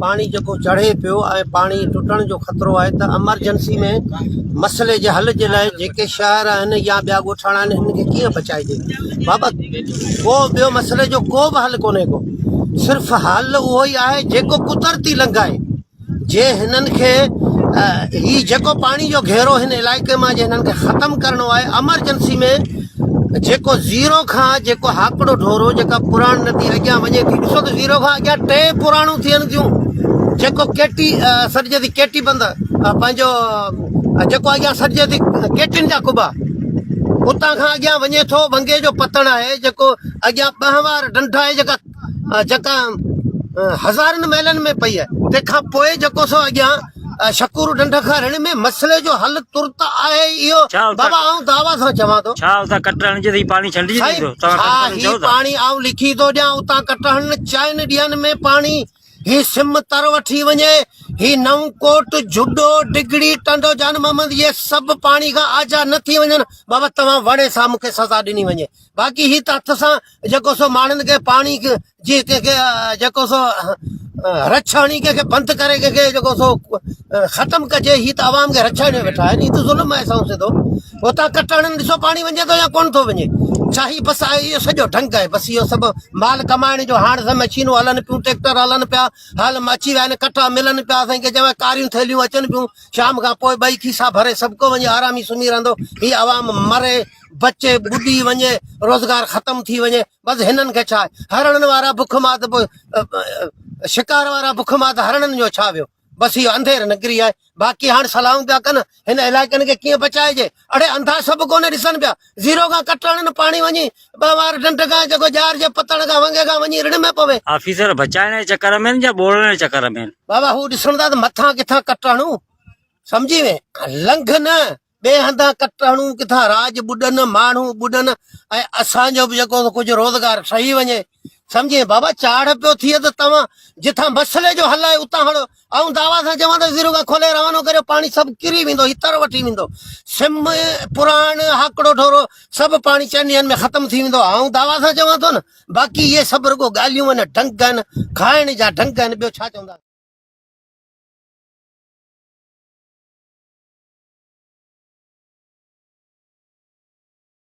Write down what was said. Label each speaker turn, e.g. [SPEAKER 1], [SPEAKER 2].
[SPEAKER 1] पानी जो चढ़े पियो पानी टुटण जो खतरो है तो एमरजेंसी में मसले जे हल जे लाइ जेके शहर आहिनि या ॿिया ॻोठाणा आहिनि हिनखे कीअं बचाइजे बाबा को ॿियो मसले जो को बि हल कोन्हे को सिर्फ़ हल उहो ई आहे जेको कुदरती लंघाए जे हिननि खे ही जेको पानी जो घेरो हिन इलाइक़े में जे हिननि खे ख़तमु करिणो आहे एमरजेंसी में जेको ज़ीरो खां जेको हाकड़ो ढोरो जेका पुराण नदी अॻियां वञे थी ॾिसो त ज़ीरो खां अॻियां 2 पुराणूं थियनि थियूं जेको केटी सॾिजे थी केटी बंद पंहिंजो जेको अॻियां सॾिजे थी केटियुनि जा कुबा उतां खां अॻियां वञे थो वंगे जो पतण आहे जेको अॻियां 2 वार ढंढ आहे जेका हज़ारनि मैलनि में पई आहे तंहिंखां पोइ जेको सो अॻियां शकूर ढंढ खां रण में मसले जो हल तुर्त आहे इहो बाबा आऊं दावा सां चवां थो
[SPEAKER 2] छा उतां कटण जे पानी छंडिजी थो
[SPEAKER 1] ही पानी आऊं लिखी थो ॾियां उतां कटण 4 ॾींहंनि में पानी ही सिम तर वठी वञे ही नवकोट जुडो डिगड़ी टंडो जान मोहम्मद ये सब पानी का आजा न थी वञनि बाबा तव्हां वणे सां मूंखे सज़ा ॾिनी वञे बाक़ी ही त हथ सां जेको सो माण्हुनि खे पानी जी कंहिंखे जेको सो रछाणी कंहिंखे बंदि करे कंहिंखे जेको सो ख़तमु कजे ही त आवाम खे रछाइण वेठा आहिनि ही त ज़ुल्म आहे सौ सिधो उतां कटण ॾिसो पानी वञे थो या कोन थो वञे छा ही बसि आहे इहो सॼो ढंग आहे बसि इहो सभु माल कमाइण जो हाणे त मशीनूं हलनि पियूं ट्रैक्टर हलनि पिया हाल अची विया आहिनि कटा मिलनि पिया साईं के चवां कारियूं थैलियूं अचनि पियूं शाम खां पोइ 2 खीसा भरे सभु को वञे आराम ई सुम्ही रहंदो ही आवाम मरे बचे ॿुॾी वञे रोज़गार ख़तमु थी वञे बसि हिननि खे छा आहे हरणनि वारा बुख मां त पोइ शिकार वारा बुख मां त हरणनि जो छा वियो बसि इहो अंधेर नगरी आहे बाक़ी हाणे सलाहूं पिया कनि हिन इलाइक़नि खे कीअं बचाइजे अड़े अंधा सभु कोन ॾिसनि पिया ज़ीरो खां कटण पाणी वञी 2 वार ढंढ खां जेको जार जे पतण खां वंगे खां वञी ऋण में पवे
[SPEAKER 2] ऑफिसर बचाइण जे चक्कर में या ॿोड़ण जे चक्कर में
[SPEAKER 1] बाबा हू ॾिसण था त मथां किथां कटणूं सम्झी वे लंघ न ॿिए हंधा कटणूं किथां राज ॿुॾनि माण्हू ॿुॾनि ऐं असांजो बि जेको कुझु रोज़गार ठही वञे सम्झे बाबा चाढ़ पियो थिए त तव्हां जिथां मसइले जो हल आहे उतां हलो ऐं दावा सां चवां त ज़ीरो खां खोले रवानो करियो पाणी सभु किरी वेंदो हितर वठी वेंदो सिम पुराण हाकड़ो ढोरो सभु पाणी 4 ॾींहंनि में ख़तमु थी वेंदो ऐं दावा सां चवां थो न बाक़ी इहे सभु रुगो ॻाल्हियूं आहिनि ढंग आहिनि खाइण जा ढंग आहिनि ॿियो छा चवंदा